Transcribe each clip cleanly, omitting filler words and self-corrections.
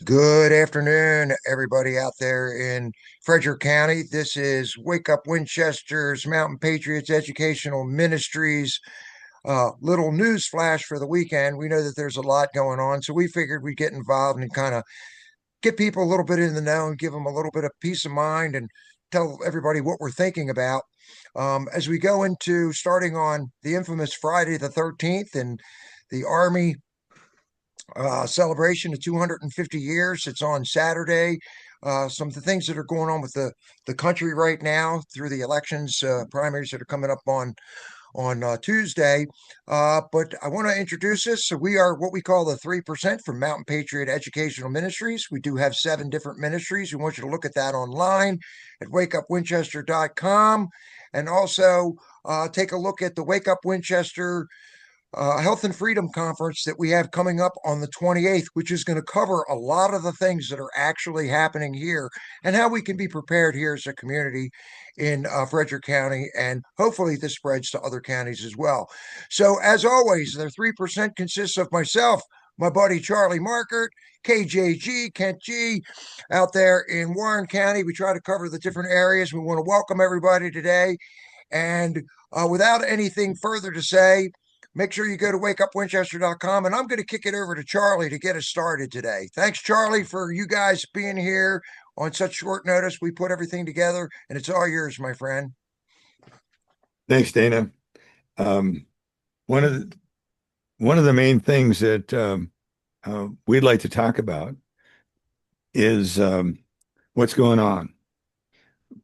Good afternoon, everybody out there in Frederick County. This is Wake Up Winchester's Mountain Patriots Educational Ministries. Little news flash for the weekend. We know that there's a lot going on, so we figured we'd get involved and kind of get people a little bit in the know and give them a little bit of peace of mind and tell everybody what we're thinking about. As we go into starting on the infamous Friday the 13th and the Army celebration of 250 years. It's on Saturday. Some of the things that are going on with the country right now through the elections, primaries that are coming up on Tuesday. But I want to introduce us. So we are what we call the 3% from Mountain Patriot Educational Ministries. We do have 7 different ministries. We want you to look at that online at wakeupwinchester.com and also take a look at the Wake Up Winchester Health and Freedom Conference that we have coming up on the 28th, which is going to cover a lot of the things that are actually happening here and how we can be prepared here as a community in Frederick County. And hopefully this spreads to other counties as well. So as always, the 3% consists of myself, my buddy Charlie Markert, KJG, Kent G, out there in Warren County. We try to cover the different areas. We want to welcome everybody today. And without anything further to say, make sure you go to wakeupwinchester.com, and I'm going to kick it over to Charlie to get us started today. Thanks, Charlie, for you guys being here on such short notice. We put everything together, and it's all yours, my friend. Thanks, Dana. Um, one of the main things that we'd like to talk about is what's going on,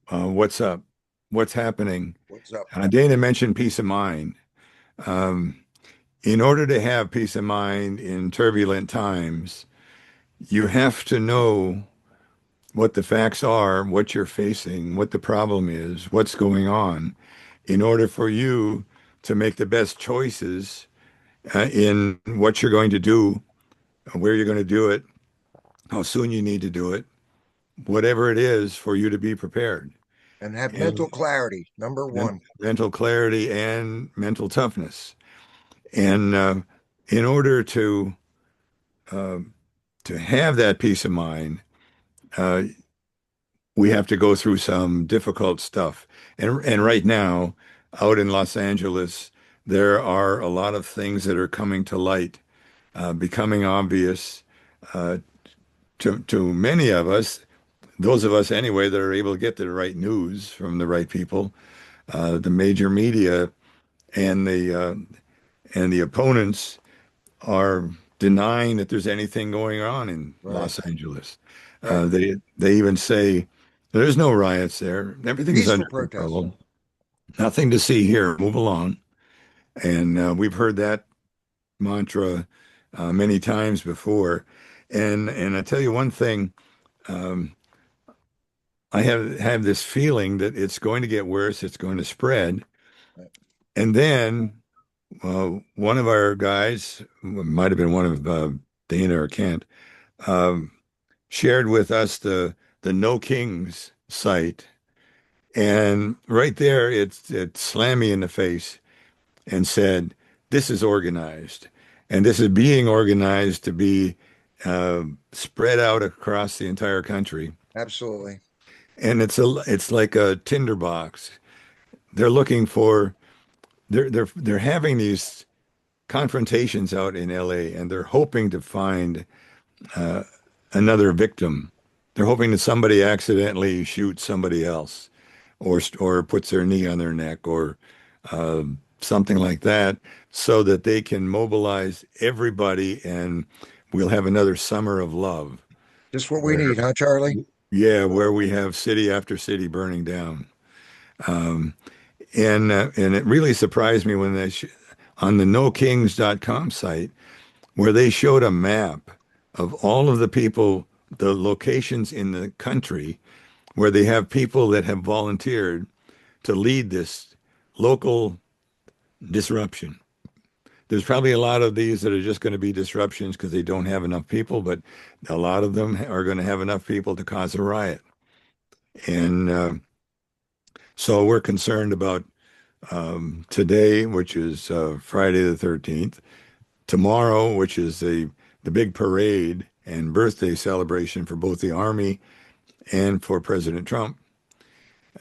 what's up, what's happening. What's up? Dana mentioned peace of mind. Um, in order to have peace of mind in turbulent times, you have to know what the facts are, what you're facing, what the problem is, what's going on, in order for you to make the best choices in what you're going to do, where you're going to do it, how soon you need to do it, whatever it is for you to be prepared. And have And mental clarity, number one. mental clarity and mental toughness. And in order uh, to have that peace of mind, uh, we have to go through some difficult stuff. And right now, out in Los Angeles, there are a lot of things that are coming to light, becoming obvious to many of us, those of us anyway that are able to get the right news from the right people. The major media and the opponents are denying that there's anything going on in Right. Los Angeles. Right. They even say there's no riots there. Everything's Peaceful under protest. control. Nothing to see here. Move along. And we've heard that mantra many times before. And I tell you one thing, um, I have this feeling that it's going to get worse. It's going to spread. Right. And then one of our guys, might have been one of Dana or Kent, um, shared with us the NoKings site, and right there it slammed me in the face and said, "This is organized, and this is being organized to be spread out across the entire country." Absolutely. And it's like a tinderbox. They're looking for they're having these confrontations out in LA, and they're hoping to find uh, another victim. They're hoping that somebody accidentally shoots somebody else, or puts their knee on their neck, or uh, something like that, so that they can mobilize everybody, and we'll have another summer of love. Just what we Where, need, huh, Charlie? yeah, where we have city after city burning down. Um, and it really surprised me when on the NoKings.com site, where they showed a map of all of the people, the locations in the country where they have people that have volunteered to lead this local disruption. There's probably a lot of these that are just going to be disruptions because they don't have enough people, but a lot of them are going to have enough people to cause a riot. And so we're concerned about today, which is Friday the 13th, tomorrow, which is the big parade and birthday celebration for both the Army and for President Trump.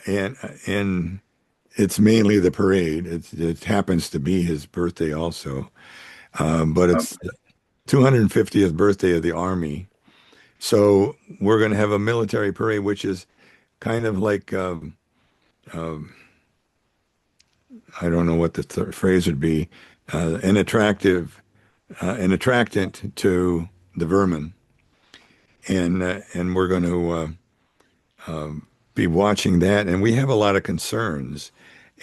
And it's mainly the parade. It happens to be his birthday also, but it's 250th birthday of the Army. So we're going to have a military parade, which is kind of like um, I don't know what the th phrase would be, an an attractant to the vermin, and we're going to be watching that, and we have a lot of concerns,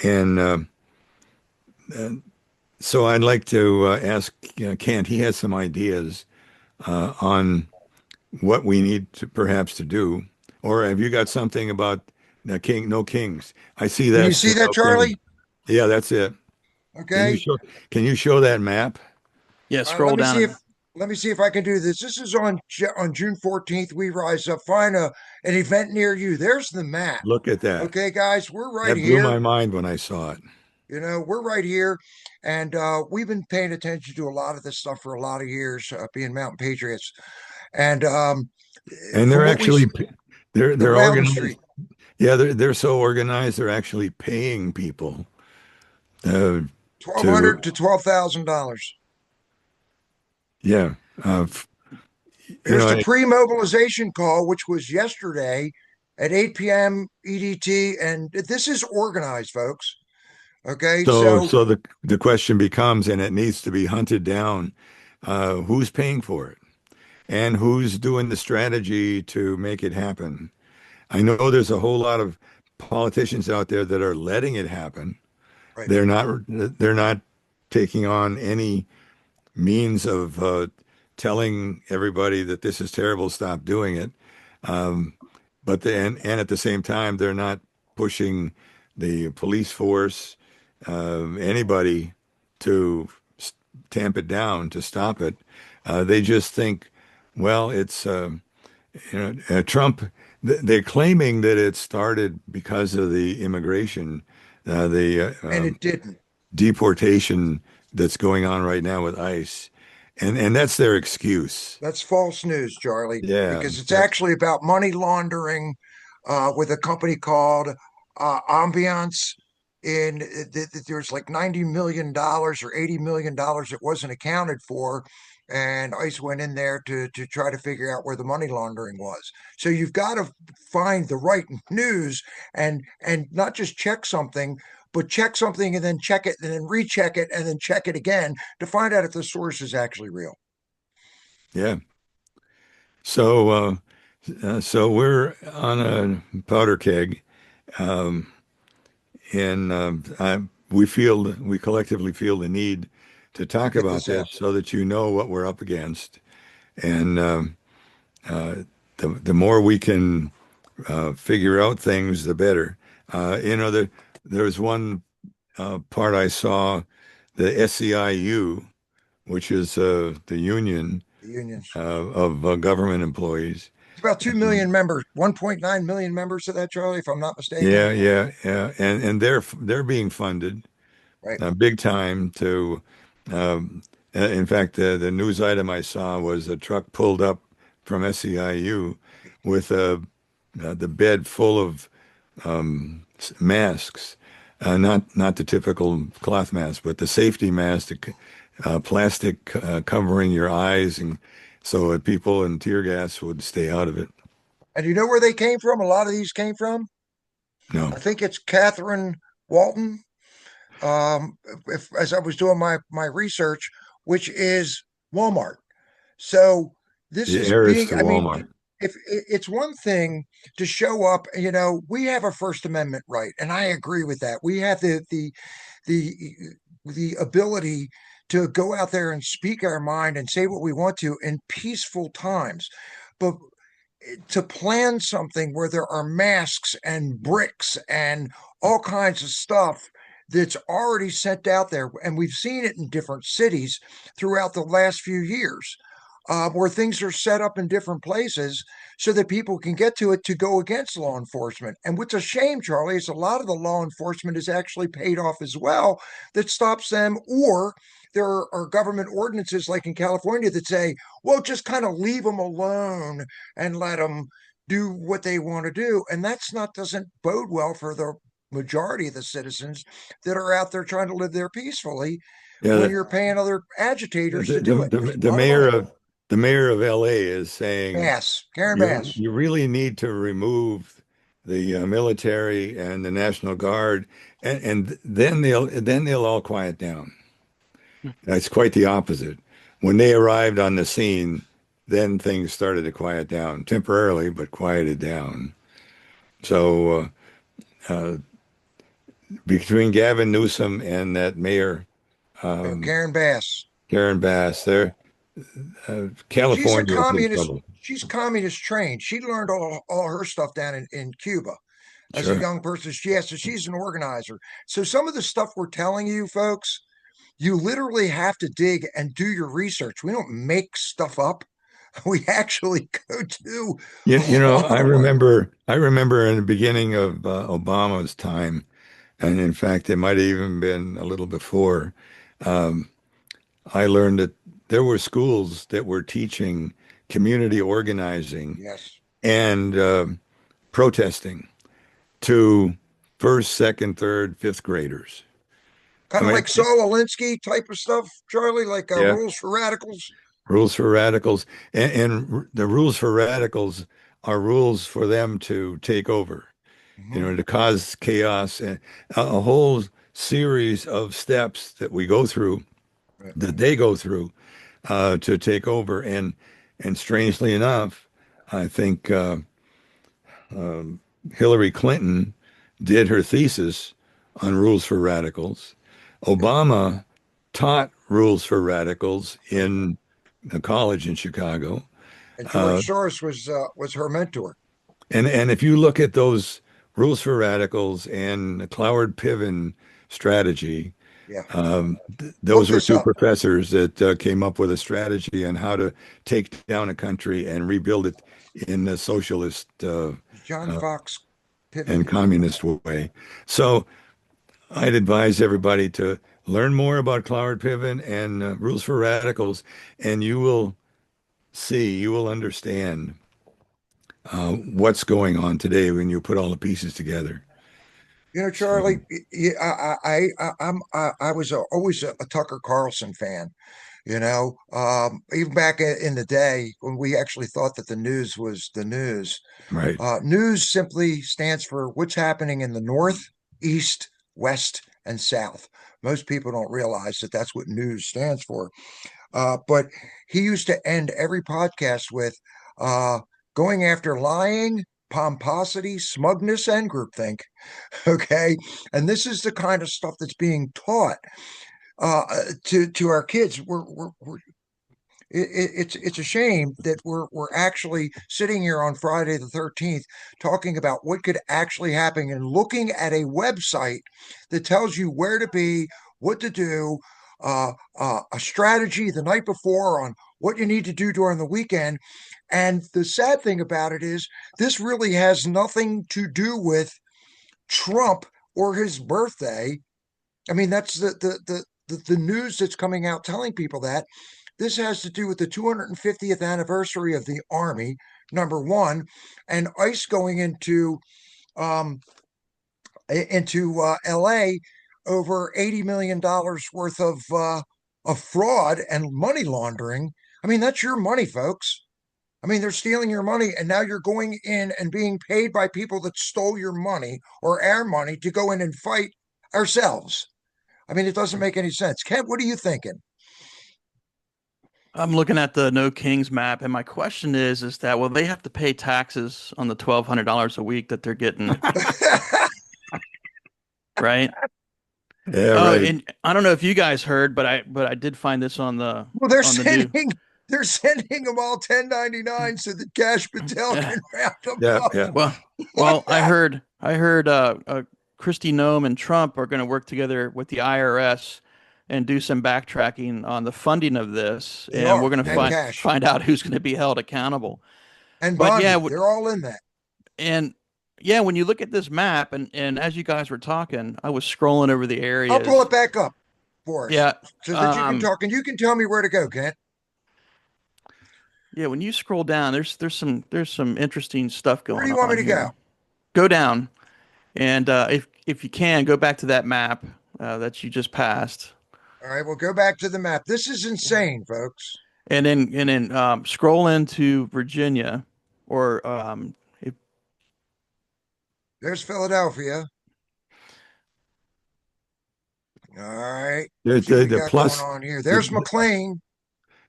and so I'd like to ask Kent. He has some ideas on what we need to perhaps to do, or have you got something about No Kings? I see Can you that's see that, No Kings. Charlie? Yeah, that's it. Can you Okay. show can you show that map? Yeah, Uh, scroll let me down see if and let me see if I can do this. This is on on June 14th. We rise up. Find an event near you. There's the map. Look at that. Okay, guys, we're right That blew here. my mind when I saw it. We're right here, and we've been paying attention to a lot of this stuff for a lot of years, being Mountain Patriots. And And they're from what we actually they're around the organized. street, Yeah, they're so organized. They're actually paying people uh, twelve to hundred to $12,000. yeah. F- you There's know, the pre-mobilization call, which was yesterday at 8 p.m. EDT, and this is organized, folks. Okay, so so the question becomes, and it needs to be hunted down. Who's paying for it, and who's doing the strategy to make it happen? I know there's a whole lot of politicians out there that are letting it happen. right. They're not taking on any means of telling everybody that this is terrible, stop doing it. Um, but and at the same time, they're not pushing the police force, anybody to tamp it down, to stop it. They just think, well, it's Trump. They're claiming that it started because of the immigration, the And it didn't. deportation that's going on right now with ICE, and that's their excuse. That's false news, Charlie, Yeah, because it's that's actually about money laundering with a company called Ambiance. There's like $90 million or $80 million that wasn't accounted for, and ICE went in there to try to figure out where the money laundering was. So you've got to find the right news and not just check something, but check something and then check it and then recheck it and then check it again to find out if the source is actually real. yeah. So so we're on a powder keg, um, and we collectively feel the need to To talk get about this this out. so that you know what we're up against, and uh, the more we can figure out things, the better. There's one part I saw, the SEIU, which is the union The unions. of government employees. It's about 2 million members, 1.9 million members of that, Charlie, if I'm not mistaken. Yeah, and they're being funded Right. big time to. In fact, the news item I saw was a truck pulled up from SEIU with the bed full of masks, not the typical cloth mask, but the safety mask, plastic covering your eyes, and so that people in tear gas would stay out of it. And you know where they came from? A lot of these came from. No, I think it's Catherine Walton. As I was doing my research, which is Walmart. So this the is heiress being, to I mean, Walmart. if it's one thing to show up, we have a First Amendment right, and I agree with that. We have the the ability to go out there and speak our mind and say what we want to in peaceful times. But to plan something where there are masks and bricks and all kinds of stuff that's already sent out there, and we've seen it in different cities throughout the last few years. where things are set up in different places so that people can get to it to go against law enforcement. And what's a shame, Charlie, is a lot of the law enforcement is actually paid off as well that stops them, or there are government ordinances like in California that say, well, just kind of leave them alone and let them do what they want to do. And that's not doesn't bode well for the majority of the citizens that are out there trying to live there peacefully when Yeah, you're paying other the, agitators to do the, it. the, There's a the lot of mayor money. of the mayor of LA is saying Karen you Bass. you really need to remove the military and the National Guard, and then they'll all quiet down. It's quite the opposite. When they arrived on the scene, then things started to quiet down temporarily, but quieted down. So between Gavin Newsom and that mayor, um, Karen Bass. Karen Bass, there, She's a California is in communist. trouble. She's communist trained. She learned all her stuff down in Cuba as a Sure. young person. So she's an organizer. So some of the stuff we're telling you, folks, you literally have to dig and do your research. We don't make stuff up. We actually go do You know, all I the work. remember, I remember in the beginning of Obama's time, and in fact, it might have even been a little before. Um, I learned that there were schools that were teaching community organizing Yes. and protesting to first, second, third, fifth graders. I Kind of mean, like Saul Alinsky type of stuff, Charlie, like yeah, Rules for Radicals. rules for radicals, and the rules for radicals are rules for them to take over, Mhm. to cause chaos and a whole series of steps that we go through, Right. that they go through to take over. And strangely enough, I think um, Hillary Clinton did her thesis on rules for radicals. Obama taught rules for radicals in a college in Chicago. And Uh, George Soros was her mentor. and if you look at those rules for radicals and the Cloward Piven strategy, Yeah. Look those were this two up. professors that came up with a strategy on how to take down a country and rebuild it in the socialist John uh, Fox and Piven. communist way. So I'd advise everybody to learn more about Cloward Piven and rules for radicals, and you will see, you will understand what's going on today when you put all the pieces together. So, Charlie, I was always a Tucker Carlson fan. Even back in the day when we actually thought that the news was the news. right. News simply stands for what's happening in the north, east, west, and south. Most people don't realize that that's what news stands for. But he used to end every podcast with uh, going after lying, pomposity, smugness, and groupthink. Okay. And this is the kind of stuff that's being taught to our kids. It's a shame that we're actually sitting here on Friday the 13th talking about what could actually happen and looking at a website that tells you where to be, what to do, a strategy the night before on what you need to do during the weekend. And the sad thing about it is this really has nothing to do with Trump or his birthday. I mean, that's the news that's coming out telling people that. This has to do with the 250th anniversary of the Army, number one, and ICE going um, into LA over $80 million worth of fraud and money laundering. I mean, that's your money, folks. I mean, they're stealing your money, and now you're going in and being paid by people that stole your money or our money to go in and fight ourselves. I mean, it doesn't make any sense. Kent, what are you thinking? I'm looking at the NoKings map, and my question is that will they have to pay taxes on the $1,200 a week that they're getting, right? Yeah, Oh, right. and I don't know if you guys heard, but I did find this on Well, they're the new. sending them all 1099 so that Cash Patel Yeah. can round them Yeah, up. yeah. Well, I heard Christy Nome and Trump are going to work together with the IRS and do some backtracking on the funding of this, They and we're are, going to and cash find out who's going to be held accountable. and But yeah, bonded. They're all in that. and yeah, when you look at this map, and as you guys were talking, I was scrolling over the I'll pull areas. it back up for us Yeah, so that you can um, talk and you can tell me where to go, Kent. yeah. When you scroll down, there's some interesting stuff Where do going you want me on to go? here. Go down, and if you can, go back to that map that you just passed, All right, we'll go back to the map. This is insane, folks. and then scroll into Virginia, or if There's Philadelphia. All right. The, See what the, we the got going plus on here. the, There's McLean.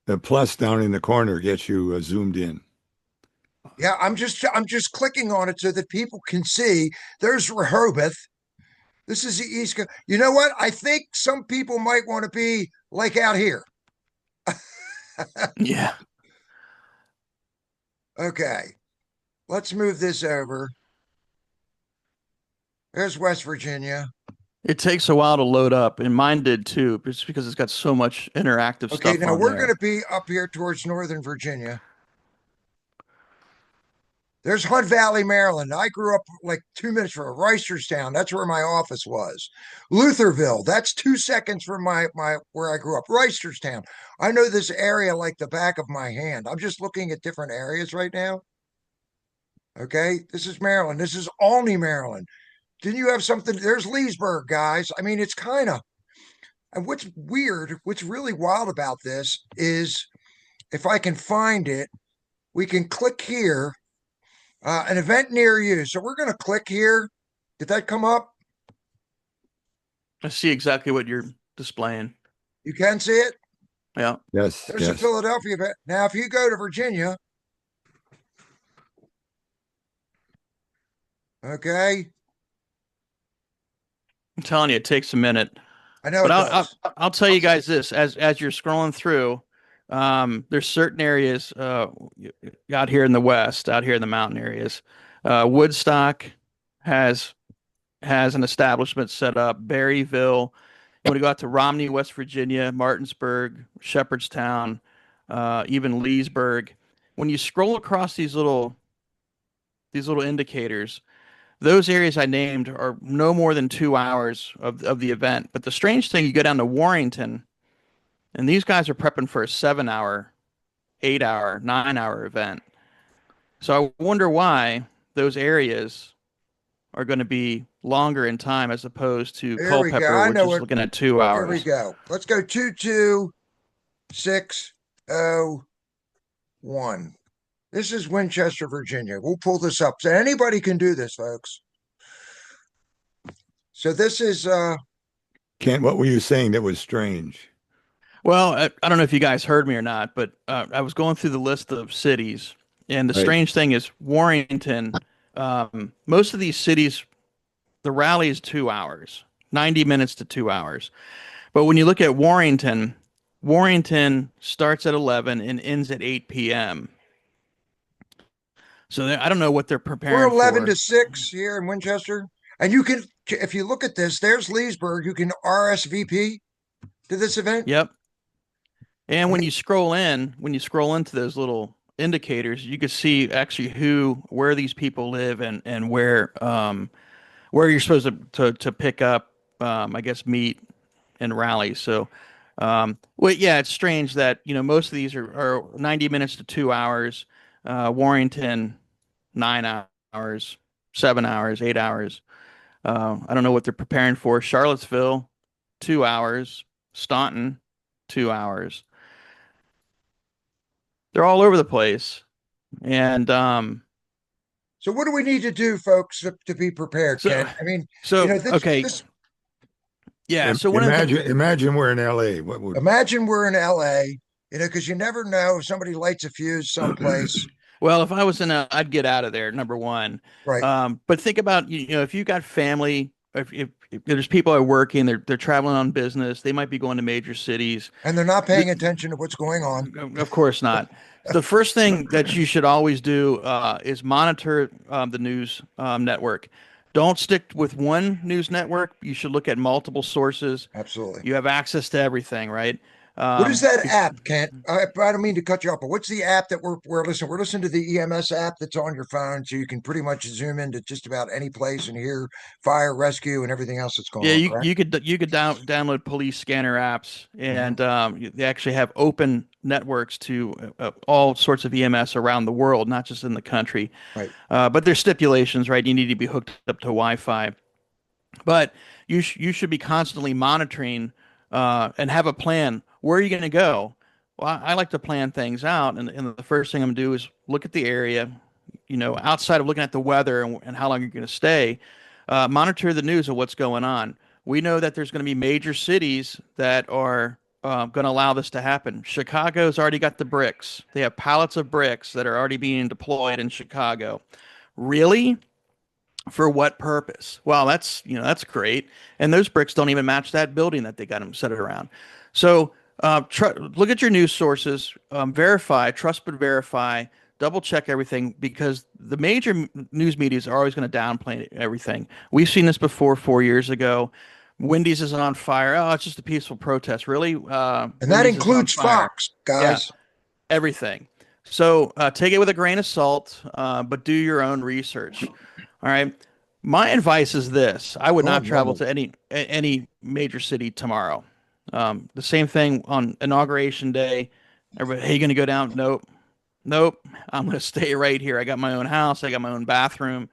the plus down in the corner gets you zoomed in. Yeah, I'm just clicking on it so that people can see. There's Rehoboth. This is the East Coast. You know what? I think some people might want to be like out here. yeah, Okay, let's move this over. There's West Virginia. it takes a while to load up, and mine did too, just because it's got so much interactive Okay, stuff now on we're going there. to be up here towards Northern Virginia. There's Hunt Valley, Maryland. I grew up like 2 minutes from Reisterstown. That's where my office was. Lutherville. That's 2 seconds from my where I grew up. Reisterstown. I know this area like the back of my hand. I'm just looking at different areas right now. Okay, this is Maryland. This is Olney, Maryland. Didn't you have something? There's Leesburg, guys. I mean, it's kind of. And what's weird, what's really wild about this is if I can find it, we can click here, an event near you. So we're going to click here. Did that come up? I see exactly what you're displaying. You can see it. Yeah, Yes, There's a yes. Philadelphia event. Now, if you go to Virginia, okay, I'm telling you, it takes a minute. I know But it I'll does. I'll tell you guys this as you're scrolling through, there's certain areas out here in the west, out here in the mountain areas. Woodstock has an establishment set up. Berryville. You want to go out to Romney, West Virginia, Martinsburg, Shepherdstown, even Leesburg. When you scroll across these little indicators, those areas I named are no more than 2 hours of the event. But the strange thing, you go down to Warrington, and these guys are prepping for a 7 hour, 8 hour, 9 hour event. So I wonder why those areas are going to be longer in time as opposed to Here we go. Culpeper, I which know is it. looking at two Here we hours. go. Let's go 22601. This is Winchester, Virginia. We'll pull this up. So anybody can do this, folks. So this is Kent, what were you saying that was strange? Well, I don't know if you guys heard me or not, but I was going through the list of cities, and the Right. strange thing is Warrington. Most of these cities, the rally is 2 hours, 90 minutes to 2 hours. But when you look at Warrington, Warrington starts at 11 and ends at 8 p.m. So I don't know what they're we're preparing 11 for. to 6 here in Winchester. And you can, if you look at this, there's Leesburg. You can RSVP to this event. Yep. And when you scroll into those little indicators, you can see actually where these people live, and where you're supposed to pick up, I guess, meet and rally. So, well, yeah, it's strange that most of these are 90 minutes to 2 hours. Warrington, 9 hours, 7 hours, 8 hours. I don't know what they're preparing for. Charlottesville, 2 hours. Staunton, 2 hours. They're all over the place. And So what do we need to do, folks, to be prepared, so Ken? I mean, so this, okay, this yeah. So one of the Imagine we're in LA. What would imagine we're in LA, because you never know if somebody lights a fuse someplace. well, if I was I'd get out of there. Number one, Right. but think about if you got family, if there's people that are working, they're traveling on business, they might be going to major cities. And they're not paying attention to what's going on. Of course not. The first thing that you should always do is monitor the news network. Don't stick with one news network. You should look at multiple sources. Absolutely. You have access to everything, right? What is that Be- app, Kent? I don't mean to cut you off, but what's the app that we're listening? We're listening to the EMS app that's on your phone, so you can pretty much zoom into just about any place and hear fire, rescue, and everything else that's going Yeah, on. you Correct? you could you could download police scanner apps, Hmm. and they actually have open networks to all sorts of EMS around the world, not just in the country. Right. But there's stipulations, right? You need to be hooked up to Wi-Fi, but you should be constantly monitoring and have a plan. Where are you going to go? Well, I like to plan things out, and the first thing I'm going to do is look at the area. Outside of looking at the weather and how long you're going to stay, monitor the news of what's going on. We know that there's going to be major cities that are going to allow this to happen. Chicago's already got the bricks. They have pallets of bricks that are already being deployed in Chicago. Really? For what purpose? Well, that's great. And those bricks don't even match that building that they got them set it around. So look at your news sources, verify, trust but verify, double check everything because the major news medias are always going to downplay everything. We've seen this before 4 years ago. Wendy's is on fire. Oh, it's just a peaceful protest. Really? And that Wendy's is on includes fire. Fox, Yeah, guys. everything. So take it with a grain of salt, but do your own research. All right. My advice is this: I would Oh, not travel no. to any major city tomorrow. The same thing on inauguration day. Everybody, hey, you gonna go down? Nope, nope. I'm gonna stay right here. I got my own house. I got my own bathroom.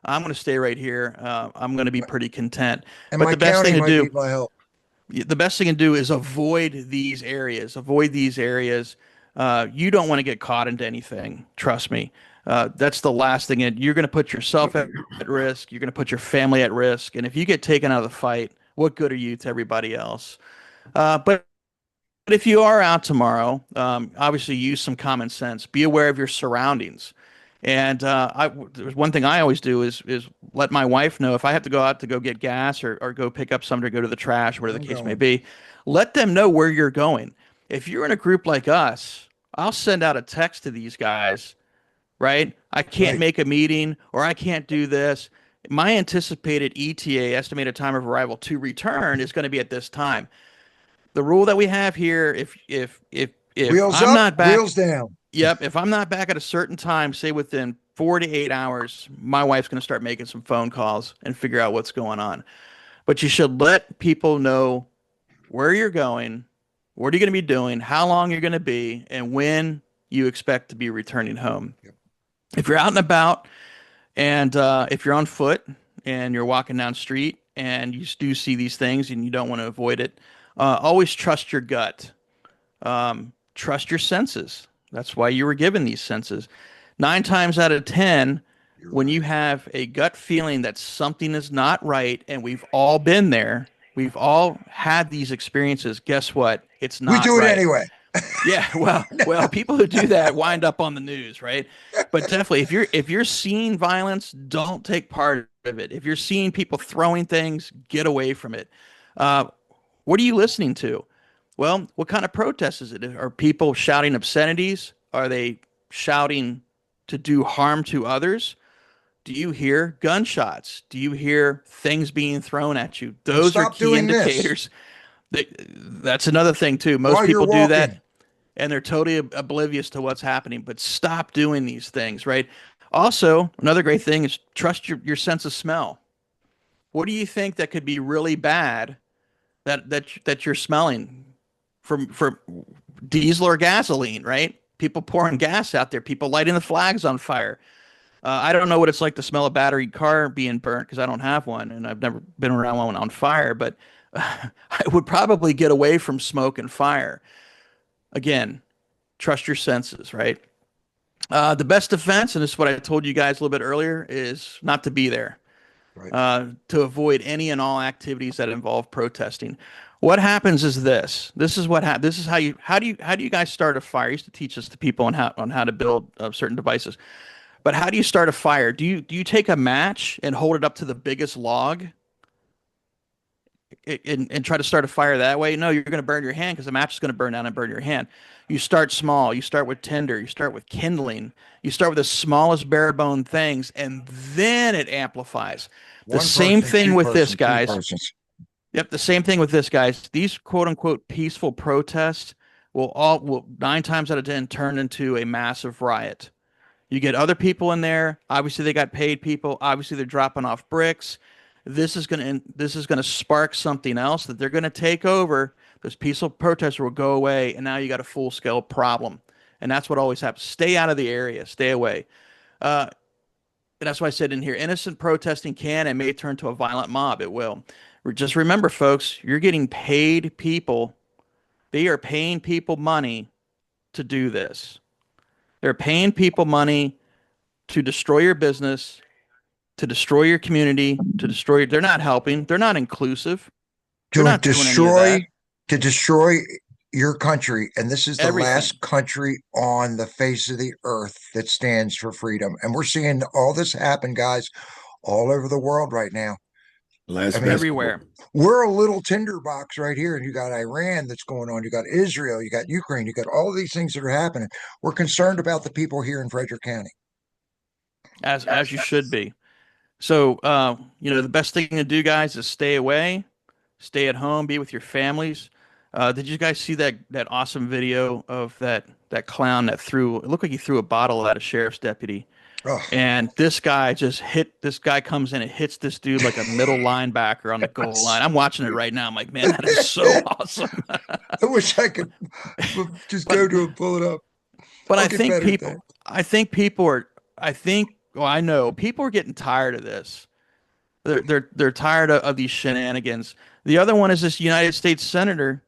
I'm gonna stay right here. I'm gonna be pretty content. And But my county might need my help. the best thing to do is avoid these areas. Avoid these areas. You don't want to get caught into anything. Trust me. That's the last thing. And you're going to put yourself at risk. You're going to put your family at risk. And if you get taken out of the fight, what good are you to everybody else? But if you are out tomorrow, obviously use some common sense. Be aware of your surroundings. And there's one thing I always do is let my wife know if I have to go out to go get gas or go pick up something or go to the trash, whatever I'm the case may going. be. Let them know where you're going. If you're in a group like us, I'll send out a text to these guys, right? I can't Right. make a meeting or I can't do this. My anticipated ETA, estimated time of arrival to return, is going to be at this time. The rule that we have here, if Wheels I'm up, not back, wheels down. yep, if I'm not back at a certain time, say within 4 to 8 hours, my wife's going to start making some phone calls and figure out what's going on. But you should let people know where you're going, what are you going to be doing, how long you're going to be, and when you expect to be returning home. Yep. If you're out and about, and if you're on foot and you're walking down the street and you do see these things and you don't want to avoid it, always trust your gut. Trust your senses. That's why you were given these senses. 9 times out of 10, You're when right. you have a gut feeling that something is not right, and we've all been there, we've all had these experiences. Guess what? It's We not do it right. anyway. Yeah, well, people who do that wind up on the news, right? But definitely, if you're seeing violence, don't take part of it. If you're seeing people throwing things, get away from it. Uh, what are you listening to? Well, what kind of protest is it? Are people shouting obscenities? Are they shouting to do harm to others? Do you hear gunshots? Do you hear things being thrown at you? And Those are stop key doing this indicators. That's another thing too. Most while you're people do that walking. and they're totally oblivious to what's happening, but stop doing these things, right? Also, another great thing is trust your sense of smell. What do you think that could be really bad that you're smelling from diesel or gasoline, right? People pouring gas out there, people lighting the flags on fire. I don't know what it's like to smell a battery car being burnt because I don't have one and I've never been around one on fire, but I would probably get away from smoke and fire. Again, trust your senses, right? The best defense, and this is what I told you guys a little bit earlier, is not to be there, Right. to avoid any and all activities that involve protesting. What happens is this. This is how do you guys start a fire? I used to teach this to people on how to build certain devices. But how do you start a fire? Do you take a match and hold it up to the biggest log and try to start a fire that way? No, you're going to burn your hand because the match is going to burn down and burn your hand. You start small. You start with tinder. You start with kindling. You start with the smallest bare bone things, and then it amplifies. The One same person, thing two with this, person, three guys. persons. Yep, the same thing with this, guys. These quote unquote peaceful protests will 9 times out of 10 turn into a massive riot. You get other people in there. Obviously, they got paid people. Obviously, they're dropping off bricks. This is gonna spark something else that they're gonna take over. Those peaceful protesters will go away, and now you got a full scale problem. And that's what always happens. Stay out of the area. Stay away. Uh, and that's why I said in here, innocent protesting can and may turn to a violent mob. It will. Just remember, folks, you're getting paid people. They are paying people money to do this. They're paying people money to destroy your business, to destroy your community, to destroy. They're not helping. They're not inclusive. They're To not doing any of that. destroy your country, and this is the Everything. last country on the face of the earth that stands for freedom. And we're seeing all this happen, guys, all over the world right now. I Last mean, basket. Everywhere. we're a little tinderbox right here, and you got Iran that's going on, you got Israel, you got Ukraine, you got all of these things that are happening. We're concerned about the people here in Frederick County. As you should be. So, the best thing to do, guys, is stay away, stay at home, be with your families. Did you guys see that awesome video of that clown that threw? It looked like he threw a bottle at a sheriff's deputy, Oh, and this guy just hit. This guy comes in and hits this dude like a middle linebacker on the goal line. I'm watching it right now. I'm like, man, that is so awesome. I wish I could just But go to and pull it up. but I'll I get think better at people, that. I think people are, I think, well, I know people are getting tired of this. They're tired of these shenanigans. The other one is this United States senator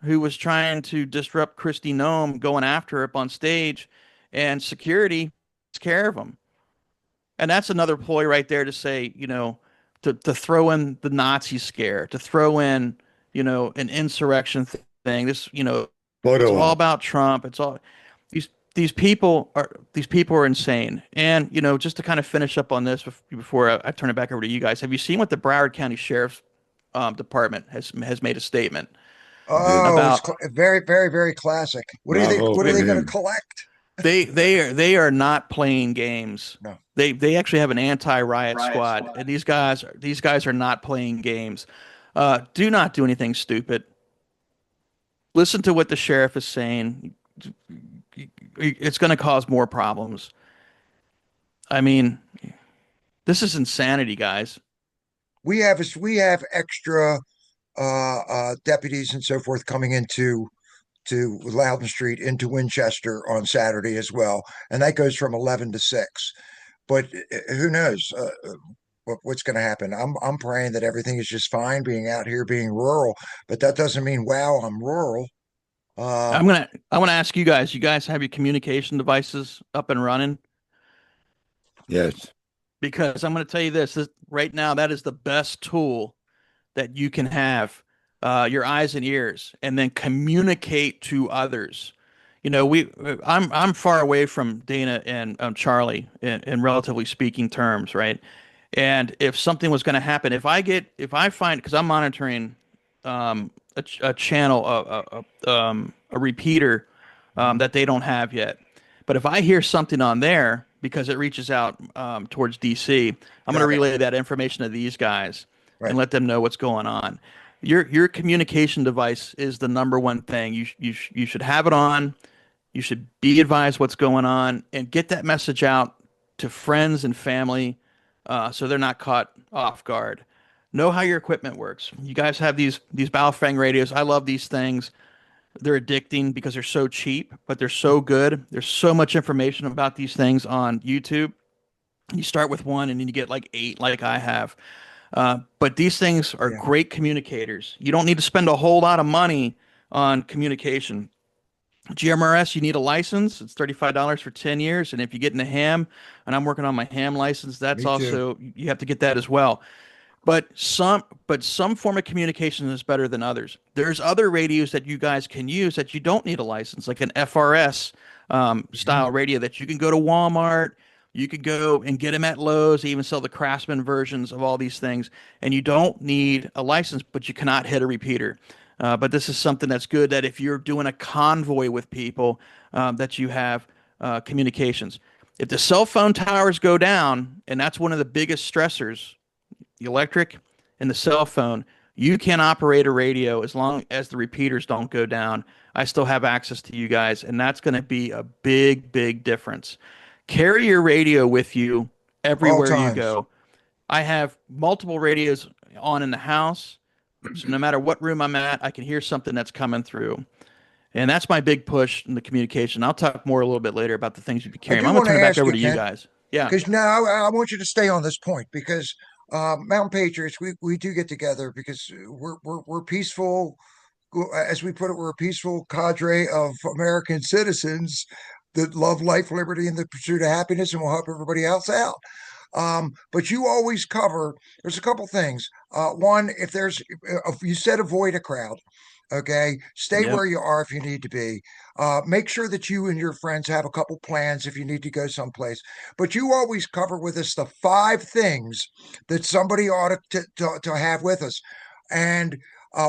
who was trying to disrupt Kristi Noem, going after her up on stage, and security takes care of him. And that's another ploy right there to say, to throw in the Nazi scare, to throw in, an insurrection thing. It's Photo all op. about Trump. It's all these these people are insane. And just to kind of finish up on this before I turn it back over to you guys, have you seen what the Broward County Sheriff's Department has made a statement Did Oh, it's about? very, very, very classic. What do you think? bravo What are for they going to him. collect? They are not playing games. No. They actually have an anti-riot squad, and these guys are not playing games. Do not do anything stupid. Listen to what the sheriff is saying. It's going to cause more problems. I mean, this is insanity, guys. We have extra deputies and so forth coming into to Loudon Street into Winchester on Saturday as well, and that goes from 11 to 6. But who knows what's going to happen? I'm praying that everything is just fine, being out here, being rural. But that doesn't mean wow, I'm rural. Uh, I want to ask you guys. You guys have your communication devices up and running? Yes. Because I'm going to tell you this right now, that is the best tool that you can have, your eyes and ears, and then communicate to others. I'm far away from Dana and Charlie in relatively speaking terms, right? And if something was going to happen, if I find, because I'm monitoring a channel, a repeater that they don't have yet. But if I hear something on there, because it reaches out towards DC, I'm going to got it. relay that information to these guys Right. and let them know what's going on. Your communication device is the number one thing. You should have it on. You should be advised what's going on and get that message out to friends and family, so they're not caught off guard. Know how your equipment works. You guys have these Baofeng radios. I love these things. They're addicting because they're so cheap, but they're so good. There's so much information about these things on YouTube. You start with one and then you get like 8, like I have. But these things are Yeah. great communicators. You don't need to spend a whole lot of money on communication. GMRS, you need a license. It's $35 for 10 years. And if you get into ham, and I'm working on my ham license, that's Me too. also, you have to get that as well. But some form of communication is better than others. There's other radios that you guys can use that you don't need a license, like an FRS Mhm. style radio that you can go to Walmart. You could go and get them at Lowe's. They even sell the Craftsman versions of all these things, and you don't need a license, but you cannot hit a repeater. But this is something that's good that if you're doing a convoy with people, that you have communications. If the cell phone towers go down, and that's one of the biggest stressors, the electric, and the cell phone, you can operate a radio as long as the repeaters don't go down. I still have access to you guys, and that's going to be a big, big difference. Carry your radio with you All everywhere you times. go. I have multiple radios on in the house, so no matter what room I'm at, I can hear something that's coming through. And that's my big push in the communication. I'll talk more a little bit later about the things you'd be I carrying. do I'm going to want to turn it back ask over you, to you Kent, guys. Yeah. because now I want you to stay on this point because Mountain Patriots, we do get together because we're peaceful. As we put it, we're a peaceful cadre of American citizens that love life, liberty, and the pursuit of happiness, and will help everybody else out. But you always cover. There's a couple things. One, if you said avoid a crowd, okay, stay Yep. where you are if you need to be. Make sure that you and your friends have a couple plans if you need to go someplace. But you always cover with us the 5 things that somebody ought to have with us, and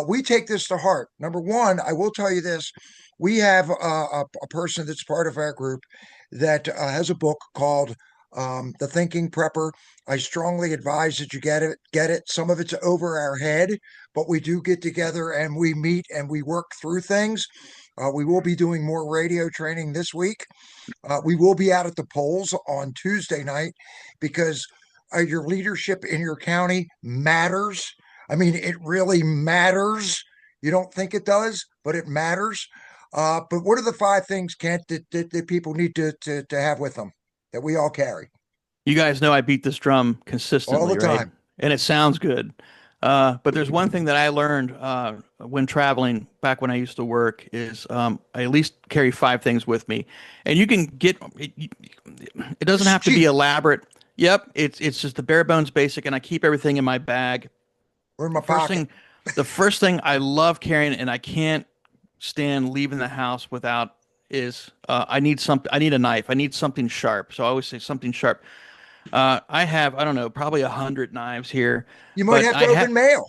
we take this to heart. Number one, I will tell you this: we have a person that's part of our group that has a book called The Thinking Prepper. I strongly advise that you get it. Get it. Some of it's over our head, but we do get together and we meet and we work through things. We will be doing more radio training this week. We will be out at the polls on Tuesday night because your leadership in your county matters. I mean, it really matters. You don't think it does, but it matters. But what are the 5 things, Kent, that people need to have with them that we all carry You guys know I beat this drum all the consistently, right? time? And it sounds good. But there's one thing that I learned when traveling back when I used to work is I at least carry 5 things with me. And you can get it doesn't This is have to be cheap. elaborate. Yep, it's just the bare bones basic, and I keep everything in my bag. We're in The my first pocket. thing, the first thing I love carrying, and I can't stand leaving the house without is I need something. I need a knife. I need something sharp. So I always say something sharp. I have, I don't know, probably 100 knives here, You might but have to open mail.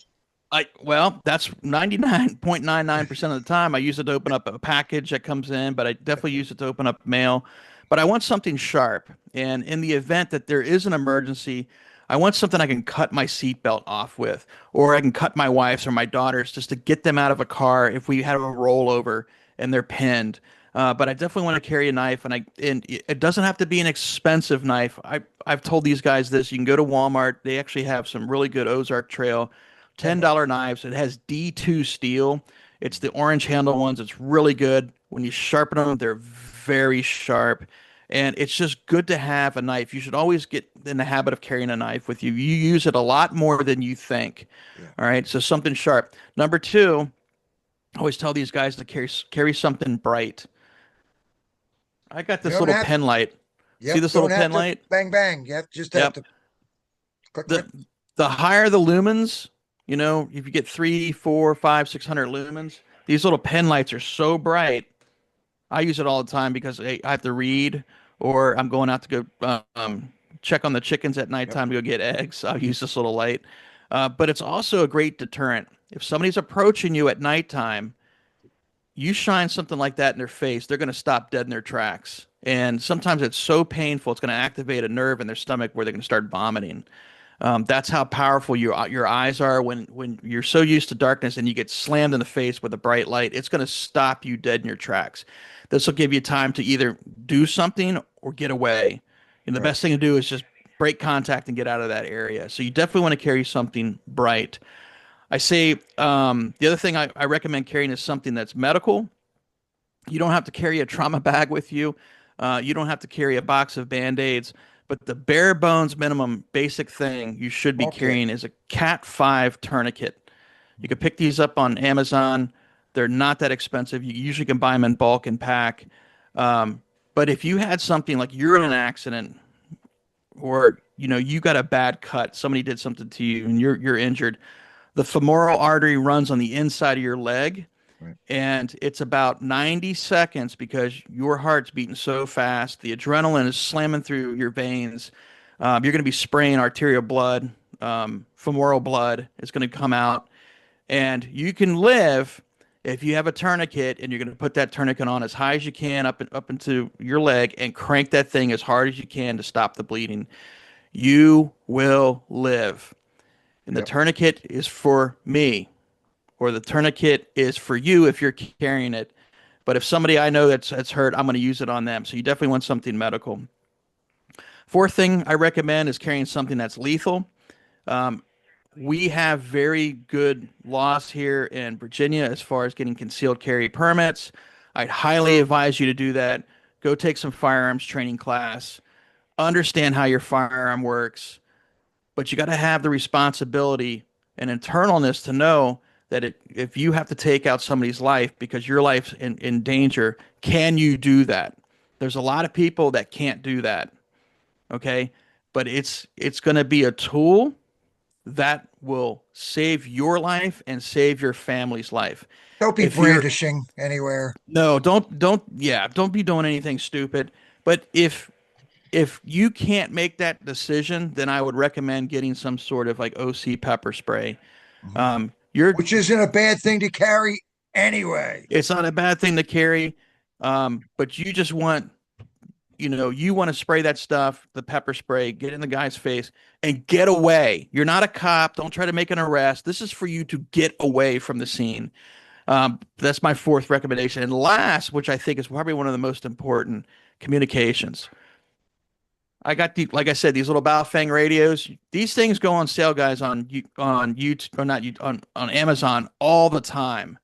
well, that's 99.99% of the time I use it to open up a package that comes in, but I definitely use it to open up mail. But I want something sharp. And in the event that there is an emergency, I want something I can cut my seatbelt off with, or I can cut my wife's or my daughter's just to get them out of a car if we have a rollover and they're pinned. But I definitely want to carry a knife, and it doesn't have to be an expensive knife. I've told these guys this. You can go to Walmart. They actually have some really good Ozark Trail $10 knives. It has D2 steel. It's the orange handle ones. It's really good. When you sharpen them, they're very sharp. And it's just good to have a knife. You should always get in the habit of carrying a knife with you. You use it a lot more than you think. Yeah. All right. So something sharp. Number two, I always tell these guys to carry something bright. I got You this don't little have. pen light. See Yep. this little Don't have pen to light? bang bang. You just have Yep. to click click. The the higher the lumens, if you get 3, 4, 5, 600 lumens, these little pen lights are so bright. I use it all the time because I have to read, or I'm going out to go check on the chickens at Yep. nighttime to go get eggs. I'll use this little light. But it's also a great deterrent. If somebody's approaching you at nighttime, you shine something like that in their face, they're going to stop dead in their tracks. And sometimes it's so painful, it's going to activate a nerve in their stomach where they're going to start vomiting. That's how powerful your eyes are when you're so used to darkness and you get slammed in the face with a bright light. It's going to stop you dead in your tracks. This will give you time to either do something or get away. And the Right. best thing to do is just break contact and get out of that area. So you definitely want to carry something bright. I say the other thing I recommend carrying is something that's medical. You don't have to carry a trauma bag with you. You don't have to carry a box of band-aids. But the bare bones minimum basic thing you should be Small kit. carrying is a Cat 5 tourniquet. You can pick these up on Amazon. They're not that expensive. You usually can buy them in bulk and pack. But if you had something like you're in an accident or you got a bad cut, somebody did something to you and you're injured, the femoral artery runs on the inside of your leg, Right. and it's about 90 seconds because your heart's beating so fast. The adrenaline is slamming through your veins. You're going to be spraying arterial blood. Femoral blood is going to come out. And you can live if you have a tourniquet and you're going to put that tourniquet on as high as you can up into your leg and crank that thing as hard as you can to stop the bleeding. You will live. And the Yep. tourniquet is for me, or the tourniquet is for you if you're carrying it. But if somebody I know that's hurt, I'm going to use it on them. So you definitely want something medical. Fourth thing I recommend is carrying something that's lethal. Um, we have very good laws here in Virginia as far as getting concealed carry permits. I'd highly advise you to do that. Go take some firearms training class, understand how your firearm works, but you got to have the responsibility and internalness to know that if you have to take out somebody's life because your life's in danger, can you do that? There's a lot of people that can't do that. Okay. But it's going to be a tool that will save your life and save your family's life. Don't be If you're brandishing anywhere. no, don't be doing anything stupid. But if you can't make that decision, then I would recommend getting some sort of like OC pepper spray. Mhm. You're Which isn't a bad thing to carry anyway. It's not a bad thing to carry, but you just want you want to spray that stuff, the pepper spray, get in the guy's face and get away. You're not a cop. Don't try to make an arrest. This is for you to get away from the scene. That's my fourth recommendation. And last, which I think is probably one of the most important, communications. Like I said, these little Baofeng radios. These things go on sale, guys, on YouTube or not on Amazon all the time.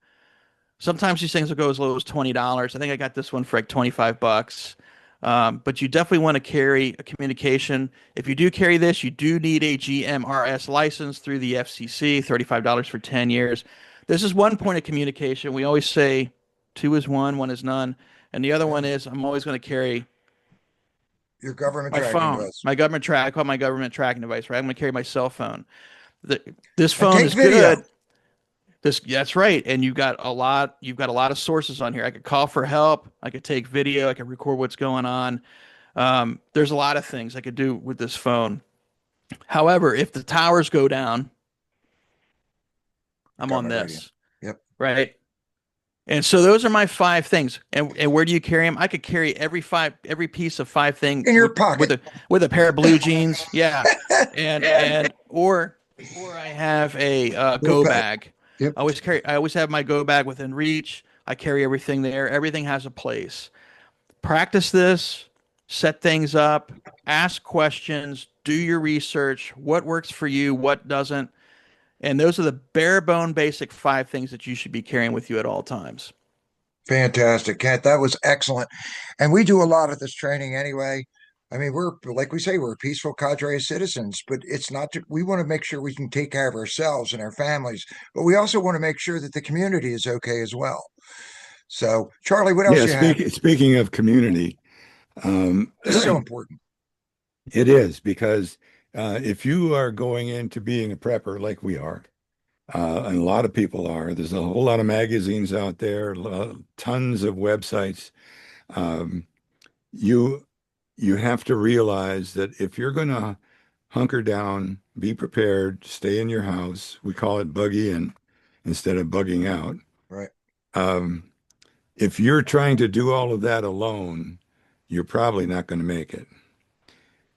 Sometimes these things will go as low as $20. I think I got this one for like 25 bucks. But you definitely want to carry a communication. If you do carry this, you do need a GMRS license through the FCC, $35 for 10 years. This is one point of communication. We always say two is one is none. And the other one is I'm always going to carry Your government my tracking phone, device. I call it my government tracking device, right? I'm going to carry my cell phone. This And phone take is video. good. That's right. And you've got a lot of sources on here. I could call for help. I could take video. I could record what's going on. There's a lot of things I could do with this phone. However, if the towers go down, I'm on Government radio. this, Yep. right? And so those are my five things. And where do you carry them? I could carry every piece of five thing In your pocket. with a pair of blue jeans. Yeah. And or I have a Go go pack. bag. Yep. I always have my go bag within reach. I carry everything there. Everything has a place. Practice this, set things up, ask questions, do your research, what works for you, what doesn't. And those are the bare bone basic five things that you should be carrying with you at all times. Fantastic, Kent. That was excellent. And we do a lot of this training anyway. I mean, we're like we say, we're a peaceful cadre of citizens, but it's not we want to make sure we can take care of ourselves and our families, but we also want to make sure that the community is okay as well. So, Charlie, what else Yeah, you have? speaking of community, um, This is so important. it is because if you are going into being a prepper like we are, and a lot of people are, there's a whole lot of magazines out there, tons of websites. Um, you you have to realize that if you're going to hunker down, be prepared, stay in your house. We call it buggy in instead of bugging out. Right. Um, if you're trying to do all of that alone, you're probably not going to make it.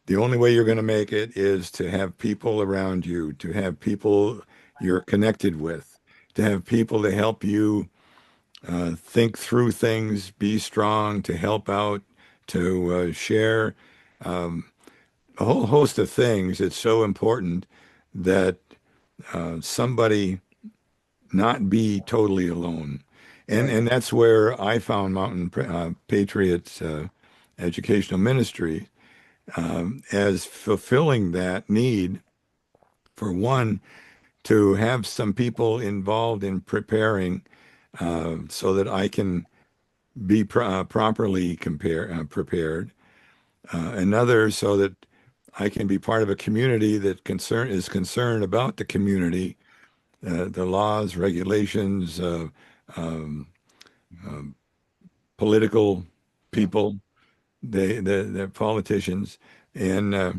The only way you're going to make it is to have people around you, to have people you're connected with, to have people to help you think through things, be strong, to help out, to share a whole host of things. It's so important that somebody not be totally alone. Right. And that's where I found Mountain Patriots Educational Ministry as fulfilling that need for one, to have some people involved in preparing so that I can be properly prepared. Another, so that I can be part of a community that is concerned about the community, the laws, regulations, um, um, political people, the politicians, and uh,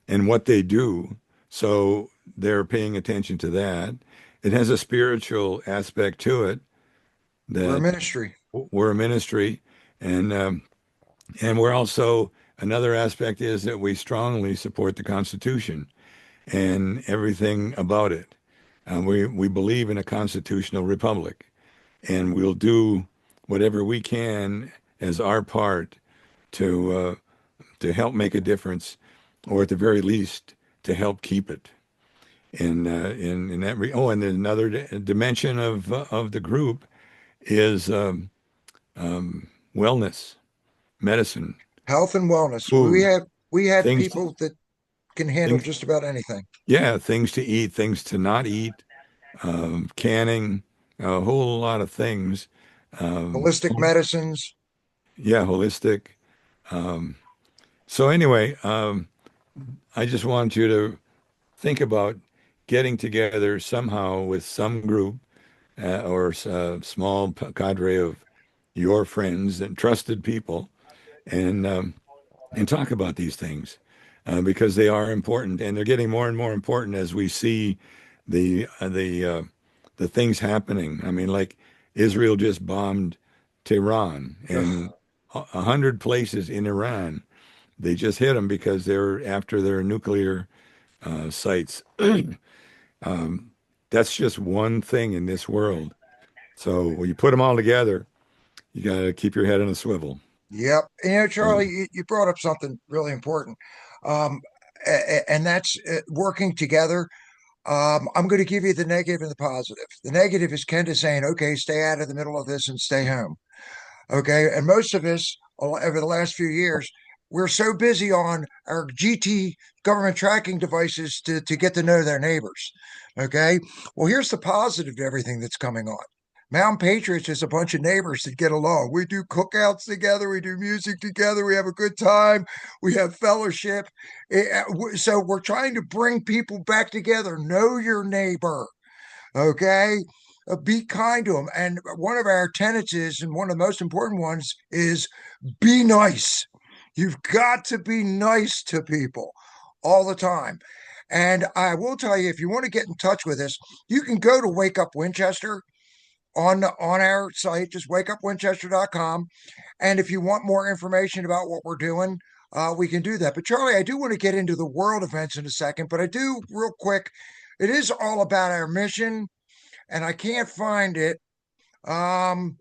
and what they do. So they're paying attention to that. It has a spiritual aspect to it We're a that ministry. we're a ministry, and and we're also another aspect is that we strongly support the Constitution. and everything about it. We believe in a constitutional republic, and we'll do whatever we can as our part to help make a difference, or at the very least to help keep it. And in that and there's another dimension of the group is wellness, medicine, Health and wellness. food, We have things, people that can handle things, just about anything. yeah, things to eat, things to not eat, canning, a whole lot of things. Holistic medicines. Yeah, holistic. Um, so anyway, I just want you to think about getting together somehow with some group or a small cadre of your friends and trusted people, and talk about these things because they are important, and they're getting more and more important as we see the uh, the uh, the things happening. I mean, like Israel just bombed Tehran, and 100 places in Iran. They just hit them because they're after their nuclear sites. That's just one thing in this world. So when you put them all together, you got to keep your head on a swivel. Yep. So, Charlie, you brought up something really important. Um, and that's working together. I'm going to give you the negative and the positive. The negative is Ken is saying, okay, stay out of the middle of this and stay home. Okay. And most of us over the last few years, we're so busy on our GT government tracking devices to get to know their neighbors. Okay. Well, here's the positive to everything that's coming on. Mountain Patriots is a bunch of neighbors that get along. We do cookouts together. We do music together. We have a good time. We have fellowship. So we're trying to bring people back together. Know your neighbor. Okay. Be kind to them. And one of our tenets is, and one of the most important ones is be nice. You've got to be nice to people all the time. And I will tell you, if you want to get in touch with us, you can go to Wake Up Winchester on our site, just wakeupwinchester.com. And if you want more information about what we're doing, we can do that. But Charlie, I do want to get into the world events in a second, but I do real quick. It is all about our mission, and I can't find it. Um,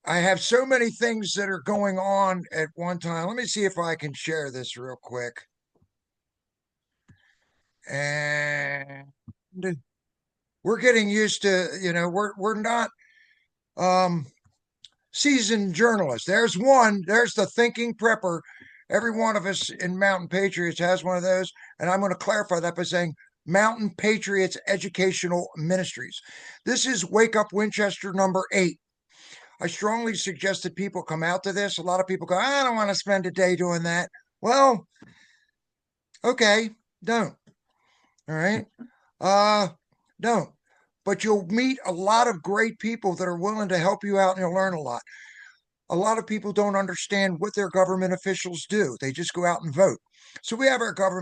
I have so many things that are going on at one time. Let me see if I can share this real quick. And we're getting used to, we're not seasoned journalists. There's one, there's the thinking prepper. Every one of us in Mountain Patriots has one of those. And I'm going to clarify that by saying Mountain Patriots Educational Ministries. This is Wake Up Winchester number 8. I strongly suggest that people come out to this. A lot of people go, I don't want to spend a day doing that. Well, okay, don't. All right. Don't. But you'll meet a lot of great people that are willing to help you out and you'll learn a lot. A lot of people don't understand what their government officials do. They just go out and vote. So we have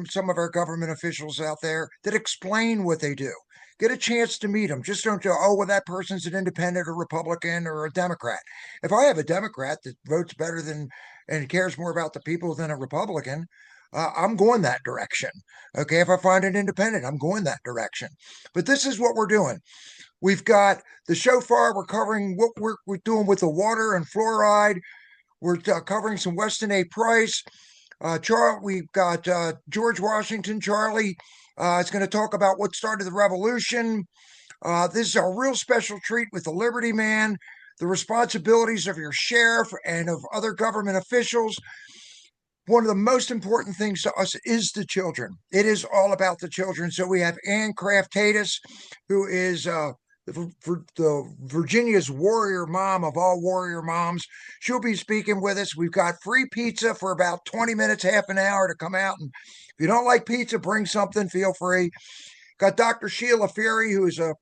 some of our government officials out there that explain what they do. Get a chance to meet them. Just don't go, oh, well, that person's an independent or Republican or a Democrat. If I have a Democrat that votes better than and cares more about the people than a Republican, I'm going that direction. Okay. If I find an independent, I'm going that direction. But this is what we're doing. We've got the shofar. We're covering what we're doing with the water and fluoride. We're covering some Weston A. Price. We've got George Washington. Charlie is going to talk about what started the revolution. This is a real special treat with the Liberty Man, the responsibilities of your sheriff and of other government officials. One of the most important things to us is the children. It is all about the children. So we have Ann Craft-Tatus, who is the Virginia's warrior mom of all warrior moms. She'll be speaking with us. We've got free pizza for about 20 minutes, half an hour to come out. And if you don't like pizza, bring something, feel free. Got Dr. Sheila Ferry, who is a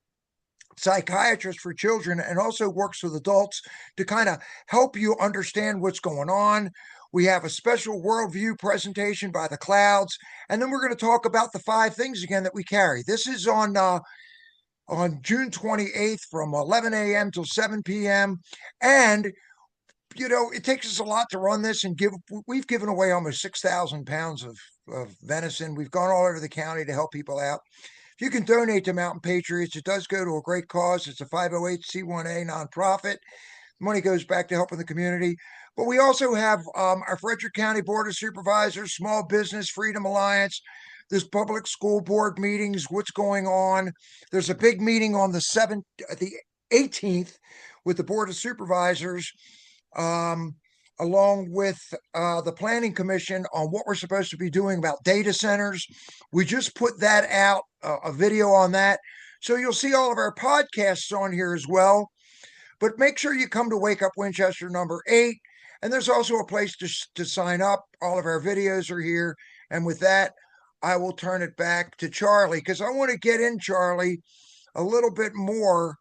psychiatrist for children and also works with adults to kind of help you understand what's going on. We have a special worldview presentation by the Clouds. And then we're going to talk about the 5 things again that we carry. This is on June 28th from 11 a.m. till 7 p.m. And it takes us a lot to run this and we've given away almost 6,000 pounds of venison. We've gone all over the county to help people out. If you can donate to Mountain Patriots, it does go to a great cause. It's a 508c1a nonprofit. Money goes back to helping the community. But we also have our Frederick County Board of Supervisors, Small Business Freedom Alliance, this public school board meetings, what's going on. There's a big meeting on the 18th with the Board of Supervisors, along with the Planning Commission on what we're supposed to be doing about data centers. We just put that out, a video on that. So you'll see all of our podcasts on here as well. But make sure you come to Wake Up Winchester number 8. And there's also a place to sign up. All of our videos are here. And with that, I will turn it back to Charlie, because I want to get in, Charlie, a little bit more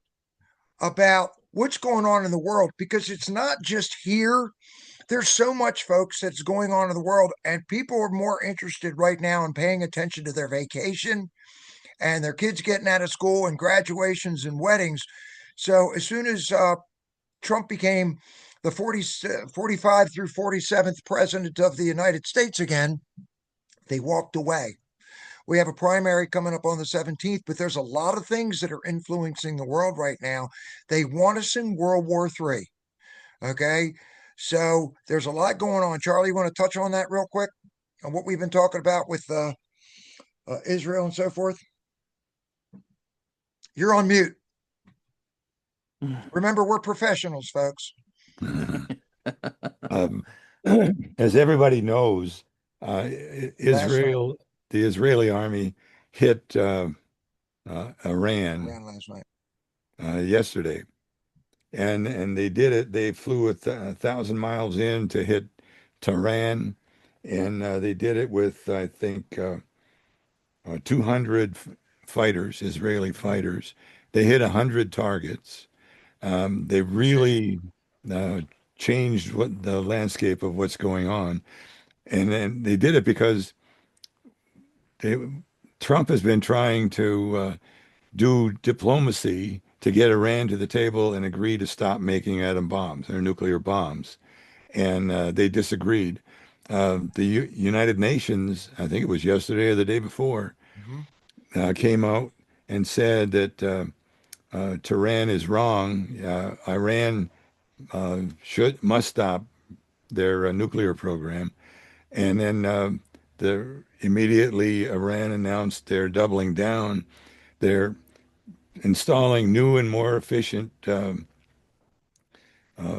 about what's going on in the world, because it's not just here. There's so much, folks, that's going on in the world, and people are more interested right now in paying attention to their vacation and their kids getting out of school and graduations and weddings. So as soon as Trump became the 45 through 47th president of the United States again, they walked away. We have a primary coming up on the 17th, but there's a lot of things that are influencing the world right now. They want us in World War III. Okay. So there's a lot going on. Charlie, you want to touch on that real quick on what we've been talking about with Israel and so forth? You're on mute. Remember, we're professionals, folks. As everybody knows, Israel, the Israeli army hit Iran last night. Yesterday, and they did it. They flew 1,000 miles in to hit Tehran, and they did it with, I think, 200 fighters, Israeli fighters. They hit 100 targets. They really changed the landscape of what's going on. And then they did it because Trump has been trying to do diplomacy to get Iran to the table and agree to stop making atom bombs or nuclear bombs. And they disagreed. The United Nations, I think it was yesterday or the day before, came out and said that Tehran is wrong. Iran must stop their nuclear program. And then immediately Iran announced they're doubling down. They're installing new and more efficient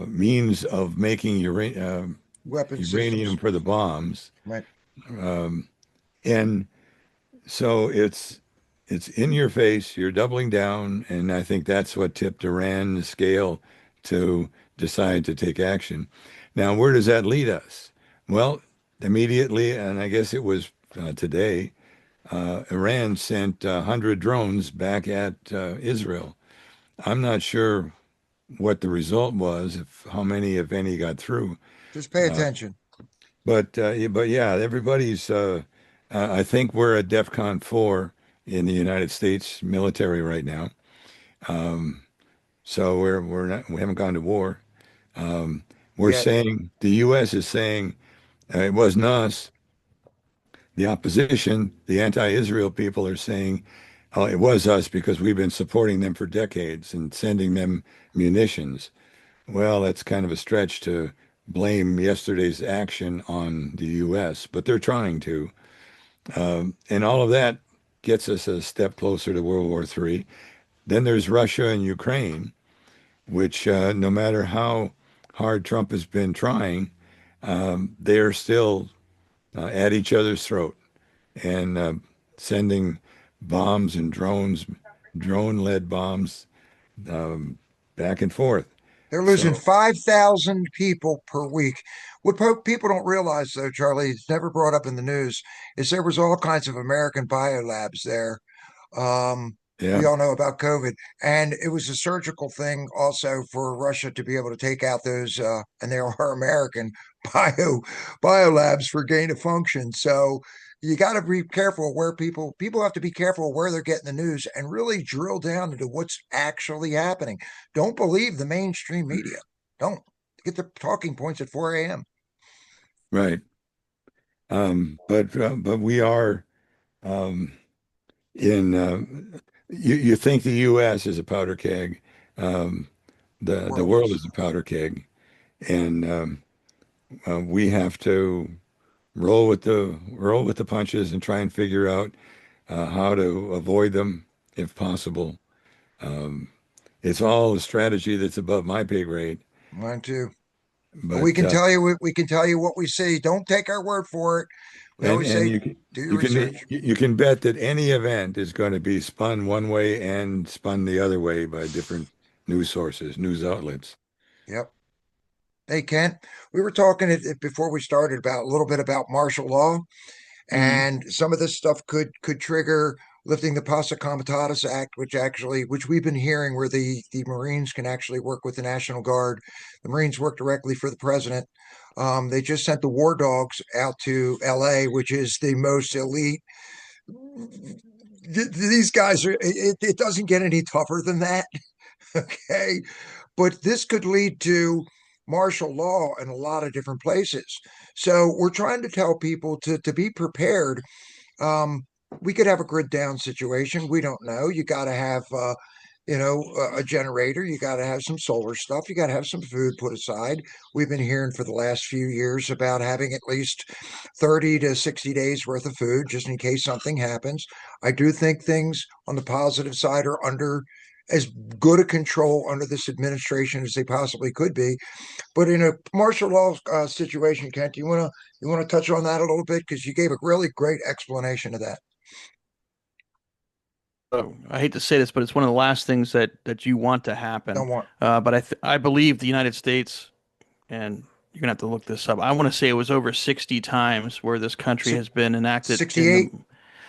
means of making Weapons uranium systems. for the bombs. Right. And so it's in your face. You're doubling down, and I think that's what tipped Iran's scale to decide to take action. Now, where does that lead us? Well, immediately, and I guess it was today, Iran sent 100 drones back at Israel. I'm not sure what the result was, how many, if any, got through. Just pay attention. But yeah, everybody's. I think we're at DEFCON 4 in the United States military right now. So we haven't gone to war. We're saying the U.S. is saying it wasn't us. The opposition, the anti-Israel people are saying, oh, it was us because we've been supporting them for decades and sending them munitions. Well, that's kind of a stretch to blame yesterday's action on the U.S., but they're trying to. And all of that gets us a step closer to World War III. Then there's Russia and Ukraine, which no matter how hard Trump has been trying, they're still at each other's throat and sending bombs and drone-led bombs back and forth. They're losing 5,000 people per week. What people don't realize, though, Charlie, it's never brought up in the news, is there was all kinds of American biolabs there. We all know about COVID, and it was a surgical thing also for Russia to be able to take out those, and they are American biolabs for gain of function. So you got to be careful where people have to be careful where they're getting the news and really drill down into what's actually happening. Don't believe the mainstream media. Don't. get the talking points at 4 a.m. Right. But we are um, in you think the U.S. is a powder keg, um, the World world is. is a powder keg, and we have to roll with the punches and try and figure out how to avoid them if possible. Um, it's all a strategy that's above my pay grade, Mine too. But we but can tell you we can tell you what we see. Don't take our word for it. We always and say you do your you can research. you can bet that any event is going to be spun one way and spun the other way by different news sources, news outlets. Yep. Hey Kent, we were talking before we started about a little bit about martial law, Mhm. and some of this stuff could trigger lifting the Pasa Comitatus Act, which we've been hearing, where the Marines can actually work with the National Guard. The Marines work directly for the president. They just sent the war dogs out to L.A., which is the most elite. These guys are. It doesn't get any tougher than that. Okay, but this could lead to martial law in a lot of different places. So we're trying to tell people to be prepared. Um, we could have a grid down situation. We don't know. You got to have, a generator. You got to have some solar stuff. You got to have some food put aside. We've been hearing for the last few years about having at least 30 to 60 days worth of food just in case something happens. I do think things on the positive side are under as good a control under this administration as they possibly could be. But in a martial law situation, Kent, you want to touch on that a little bit because you gave a really great explanation of that. I hate to say this, but it's one of the last things that you want to happen. Don't want But I believe the United States, and you're gonna have to look this up. I want to say it was over 60 times where this country has been enacted in the 68.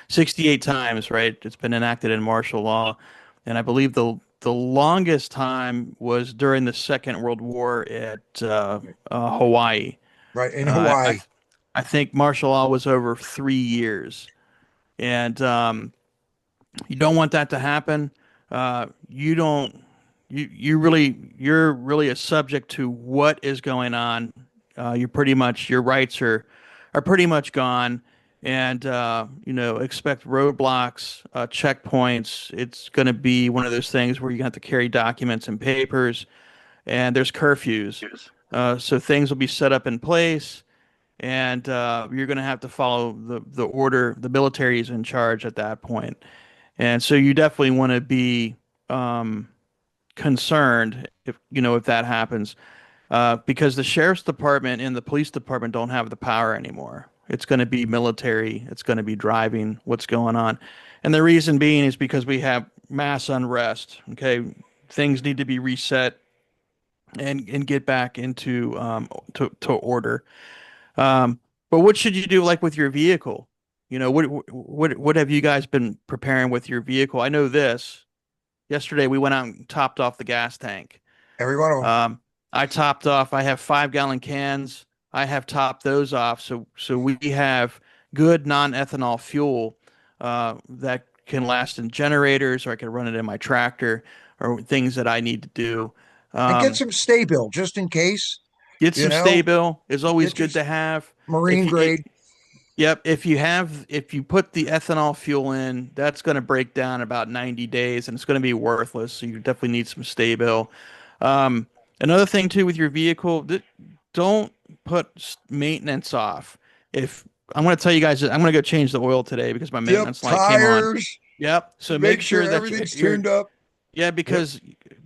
68 times, right? It's been enacted in martial law, and I believe the longest time was during the Second World War at Hawaii. Right in Uh, I Hawaii. I I think martial law was over 3 years, and you don't want that to happen. You don't. You're really a subject to what is going on. You're pretty much your rights are pretty much gone, and expect roadblocks, checkpoints. It's going to be one of those things where you have to carry documents and papers, and there's curfews. So things will be set up in place, and you're going to have to follow the order. The military is in charge at that point. And so you definitely want to be um, concerned if that happens, because the sheriff's department and the police department don't have the power anymore. It's going to be military. It's going to be driving what's going on, and the reason being is because we have mass unrest. Okay, things need to be reset and get back into to order. Um, but what should you do like with your vehicle? What have you guys been preparing with your vehicle? I know this. Yesterday we went out and topped off the gas tank. Every one of them. Um, I topped off. I have 5 gallon cans. I have topped those off. So we have good non-ethanol fuel that can last in generators, or I can run it in my tractor, or things that I need to do. And get Um, some stay bill just in case. get You some know, Stay-Bill is always get your good to have. marine If you grade. Yep, if you put the ethanol fuel in, that's going to break down about 90 days and it's going to be worthless. So you definitely need some Stay-Bill. Um, Another thing too with your vehicle, don't put maintenance off. If I'm going to tell you guys, I'm going to go change the oil today because my Yep, maintenance light came on. tires. Yep. So Make make sure sure that everything's you're tuned up. yeah, Yep.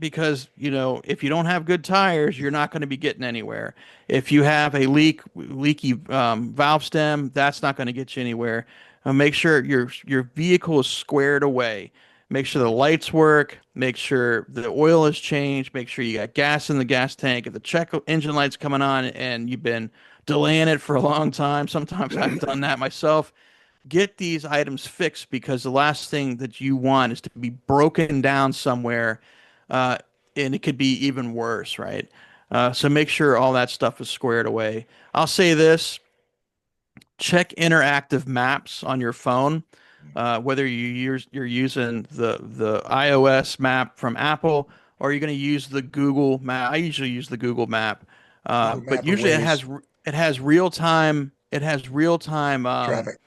because if you don't have good tires, you're not going to be getting anywhere. If you have a leaky valve stem, that's not going to get you anywhere. Make sure your vehicle is squared away. Make sure the lights work. Make sure the oil is changed. Make sure you got gas in the gas tank. If the check engine light's coming on and you've been delaying it for a long time, sometimes I've done that myself. Get these items fixed because the last thing that you want is to be broken down somewhere, uh, and it could be even worse, right? So make sure all that stuff is squared away. I'll say this: check interactive maps on your phone, whether you're using the iOS map from Apple or you're going to use the Google map. I usually use the Google map. Google But Map or usually Waze it has real time traffic.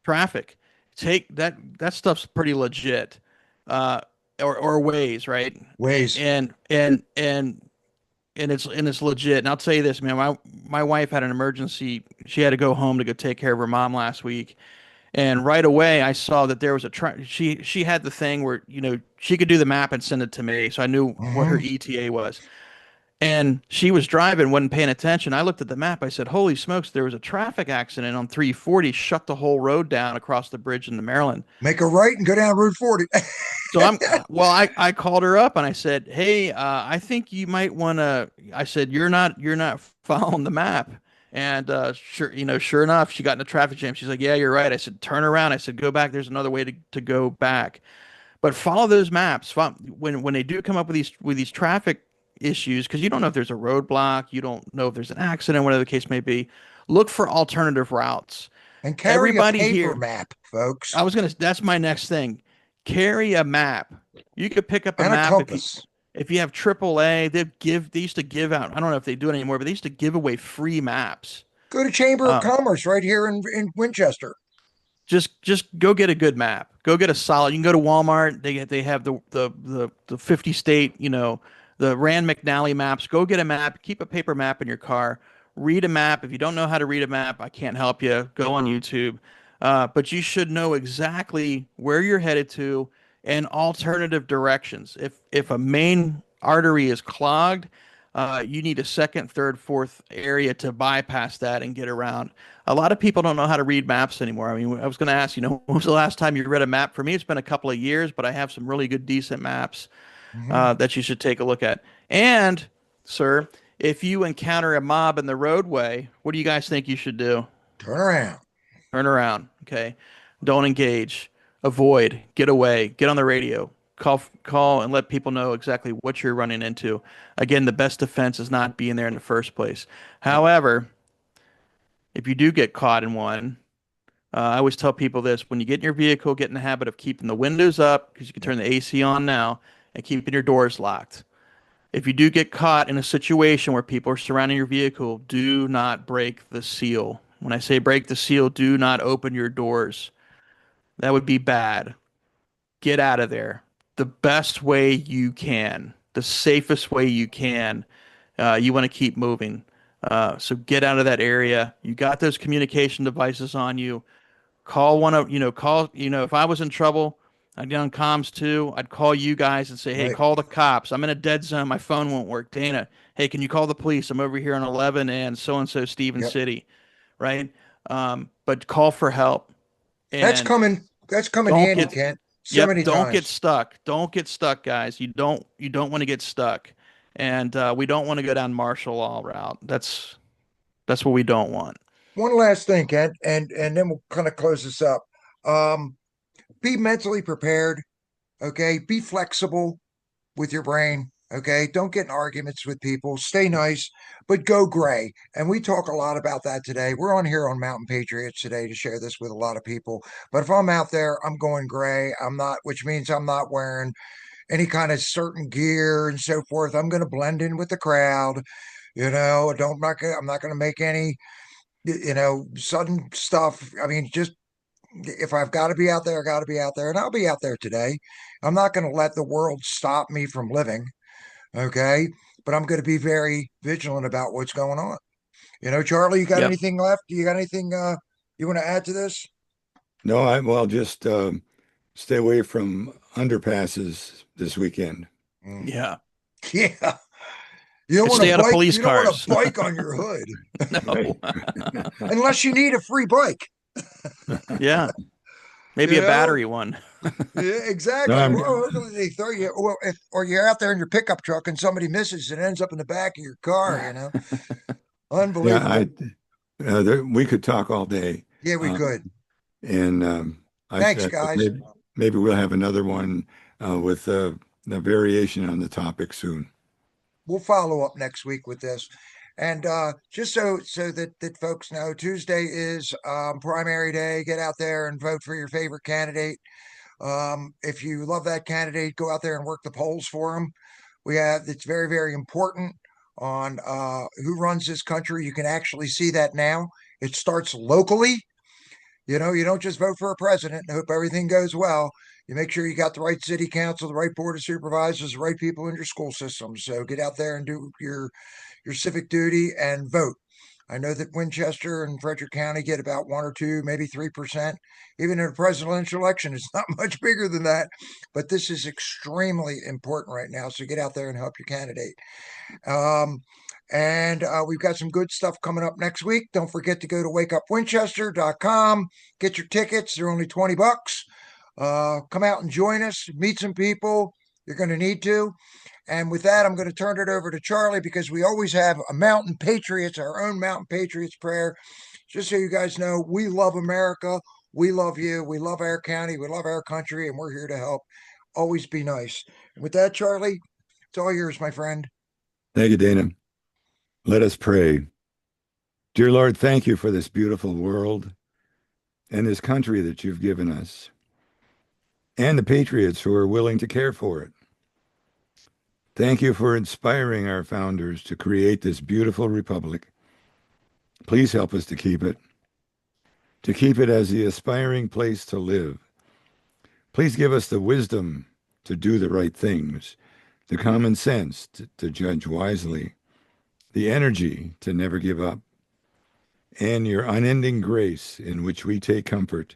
traffic. Take that stuff's pretty legit. Uh, or Waze, right? Waze. And it's legit. And I'll tell you this, man, my wife had an emergency. She had to go home to go take care of her mom last week. And right away I saw that there was she had the thing where, she could do the map and send it to me. So I knew what her Hmm. ETA was. And she was driving, wasn't paying attention. I looked at the map. I said, "Holy smokes, there was a traffic accident on 340, shut the whole road down across the bridge into Maryland." Make a right and go down Route 40. So I called her up and I said, "Hey, I think you might want to." I said, "You're not following the map." And sure enough, she got in a traffic jam. She's like, "Yeah, you're right." I said, "Turn around." I said, "Go back. There's another way to go back." But follow those maps. When they do come up with these traffic issues, because you don't know if there's a roadblock, you don't know if there's an accident, whatever the case may be. Look for alternative routes. And carry a Everybody paper here, map, folks, that's my next thing. Carry a map. You could pick up a and a map compass. if you have AAA. They used to give out. I don't know if they do it anymore, but they used to give away free maps. Go to Chamber of Uh, Commerce right here in Winchester. just go get a good map. Go get a solid. You can go to Walmart. They have the 50 state, the Rand McNally maps. Go get a map. Keep a paper map in your car. Read a map. If you don't know how to read a map, I can't help you. Go on YouTube. But you should know exactly where you're headed to and alternative directions. If a main artery is clogged, you need a second, third, fourth area to bypass that and get around. A lot of people don't know how to read maps anymore. I mean, I was going to ask, when was the last time you read a map? For me, it's been a couple of years, but I have some really good, decent maps Hmm. that you should take a look at. And, sir, if you encounter a mob in the roadway, what do you guys think you should do? Turn around. Turn around, okay? Don't engage. Avoid. Get away. Get on the radio. Call and let people know exactly what you're running into. Again, the best defense is not being there in the first place. However, if you do get caught in one, I always tell people this: when you get in your vehicle, get in the habit of keeping the windows up because you can Yep. turn the AC on now, and keeping your doors locked. If you do get caught in a situation where people are surrounding your vehicle, do not break the seal. When I say break the seal, do not open your doors. That would be bad. Get out of there the best way you can, the safest way you can. You want to keep moving. So get out of that area. You got those communication devices on you. If I was in trouble, I'd get on comms too. I'd call you guys and say, hey, Right. call the cops. I'm in a dead zone. My phone won't work. Dana, hey, can you call the police? I'm over here on 11 and so Stephen Yep. City, right? But call for help That's and coming. That's coming don't handy, get, Kent. So yep, many don't get times. stuck. Don't get stuck, guys. You don't want to get stuck. And we don't want to go down martial law route. That's what we don't want. One last thing, Kent, and then we'll kind of close this up. Um, be mentally prepared. Okay. Be flexible with your brain. Okay. Don't get in arguments with people. Stay nice, but go gray. And we talk a lot about that today. We're on here on Mountain Patriots today to share this with a lot of people. But if I'm out there, I'm going gray. I'm not, which means I'm not wearing any kind of certain gear and so forth. I'm going to blend in with the crowd. I'm not going to make any, sudden stuff. I mean, just if I've got to be out there, I got to be out there, and I'll be out there today. I'm not going to let the world stop me from living. Okay. But I'm going to be very vigilant about what's going on. Charlie, you got Yep. anything left? Do you got anything you want to add to this? No, well, just stay away from underpasses this weekend. Mm. Yeah. Yeah. You don't want Stay a out of bike. police You don't want a cars. bike on your hood Right. No. unless you need a free bike. Yeah. Maybe You a know? battery one. Yeah, No, exactly. I'm Well, they throw you, or you're out there in your pickup truck and somebody misses and ends up in the back of your car. yeah, Unbelievable. we could talk all day. Yeah, we Um, could. and I Thanks, said guys. maybe we'll have another one with a variation on the topic soon. We'll follow up next week with this. And just so that folks know, Tuesday is primary day. Get out there and vote for your favorite candidate. If you love that candidate, go out there and work the polls for them. It's very, very important. on who runs this country. You can actually see that now. It starts locally. You know, you don't just vote for a president and hope everything goes well. You make sure you got the right city council, the right board of supervisors, the right people in your school system. So get out there and do your civic duty and vote. I know that Winchester and Frederick County get about 1 or 2, maybe 3%. Even in a presidential election, it's not much bigger than that. But this is extremely important right now. So get out there and help your candidate. And we've got some good stuff coming up next week. Don't forget to go to wakeupwinchester.com, get your tickets. They're only $20. Come out and join us, meet some people. You're going to need to. And with that, I'm going to turn it over to Charlie because we always have a Mountain Patriots, our own Mountain Patriots prayer. Just so you guys know, we love America. We love you. We love our county. We love our country, and we're here to help. Always be nice. And with that, Charlie, it's all yours, my friend. Thank you, Dana. Let us pray. Dear Lord, thank you for this beautiful world and this country that you've given us, and the patriots who are willing to care for it. Thank you for inspiring our founders to create this beautiful republic. Please help us to keep it as the aspiring place to live. Please give us the wisdom to do the right things, the common sense to judge wisely, the energy to never give up, and your unending grace in which we take comfort.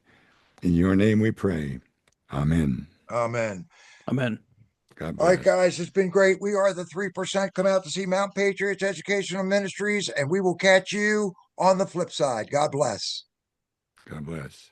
In your name we pray. Amen. Amen. Amen. God All bless. right, guys, it's been great. We are the 3%. Come out to see Mount Patriots Educational Ministries, and we will catch you on the flip side. God bless. God bless.